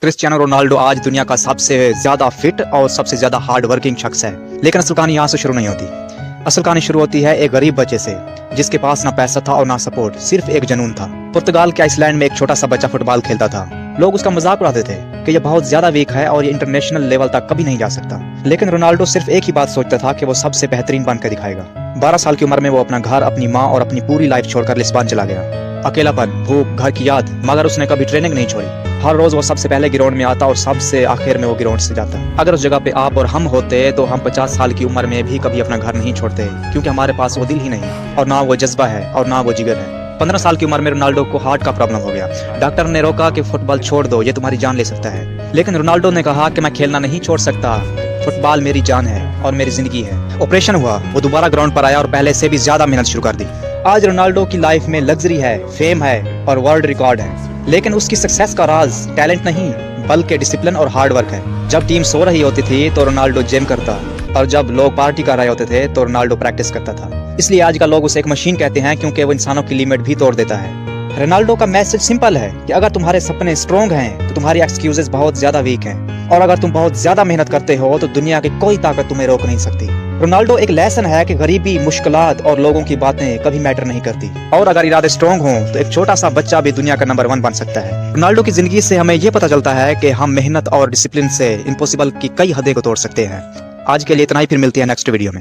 Cristiano Ronaldo आज दुनिया का सबसे ज्यादा फिट और सबसे ज्यादा हार्ड वर्किंग शख्स है। लेकिन असल कहानी यहाँ से शुरू नहीं होती। असल कहानी शुरू होती है एक गरीब बच्चे से, जिसके पास ना पैसा था और ना सपोर्ट, सिर्फ एक जुनून था। पुर्तगाल के आइसलैंड में एक छोटा सा बच्चा फुटबॉल खेलता था। लोग उसका मजाक उड़ाते थे कि ये बहुत ज्यादा वीक है और ये इंटरनेशनल लेवल तक कभी नहीं जा सकता। लेकिन रोनाल्डो सिर्फ एक ही बात सोचता था कि वो सबसे बेहतरीन बनकर दिखाएगा। 12 साल की उम्र में वो अपना घर, अपनी माँ और अपनी पूरी लाइफ छोड़कर लिस्बन चला गया। अकेलापन, भूख, घर की याद, मगर उसने कभी ट्रेनिंग नहीं छोड़ी। हर रोज वो सबसे पहले ग्राउंड में आता और सबसे आखिर में वो ग्राउंड से जाता। अगर उस जगह पे आप और हम होते तो हम 50 साल की उम्र में भी कभी अपना घर नहीं छोड़ते, क्योंकि हमारे पास वो दिल ही नहीं और ना वो जज्बा है और ना वो जिगर है। 15 साल की उम्र में रोनाल्डो को हार्ट का प्रॉब्लम हो गया। डॉक्टर ने रोका कि फुटबॉल छोड़ दो, ये तुम्हारी जान ले सकता है। लेकिन रोनाल्डो ने कहा कि मैं खेलना नहीं छोड़ सकता, फुटबॉल मेरी जान है और मेरी जिंदगी है। ऑपरेशन हुआ, वो दोबारा ग्राउंड पर आया और पहले से भी ज्यादा मेहनत शुरू कर दी। आज रोनाल्डो की लाइफ में लग्जरी है, फेम है और वर्ल्ड रिकॉर्ड है। लेकिन उसकी सक्सेस का राज टैलेंट नहीं बल्कि डिसिप्लिन और हार्ड वर्क है। जब टीम सो रही होती थी तो रोनाल्डो जिम करता, और जब लोग पार्टी कर रहे होते थे तो रोनाल्डो प्रैक्टिस करता था। इसलिए आजकल लोग उसे एक मशीन कहते हैं, क्योंकि वो इंसानों की लिमिट भी तोड़ देता है। रोनाल्डो का मैसेज सिंपल है कि अगर तुम्हारे सपने स्ट्रॉन्ग हैं तो तुम्हारी एक्सक्यूजेस बहुत ज्यादा वीक हैं, और अगर तुम बहुत ज्यादा मेहनत करते हो तो दुनिया की कोई ताकत तुम्हें रोक नहीं सकती। रोनाल्डो एक लेसन है कि गरीबी, मुश्किलात और लोगों की बातें कभी मैटर नहीं करती, और अगर इरादे स्ट्रॉन्ग हों तो एक छोटा सा बच्चा भी दुनिया का नंबर 1 बन सकता है। रोनाल्डो की जिंदगी से हमें ये पता चलता है कि हम मेहनत और डिसिप्लिन से इम्पॉसिबल की कई हदें को तोड़ सकते हैं। आज के लिए इतना ही, फिर मिलती है नेक्स्ट वीडियो में।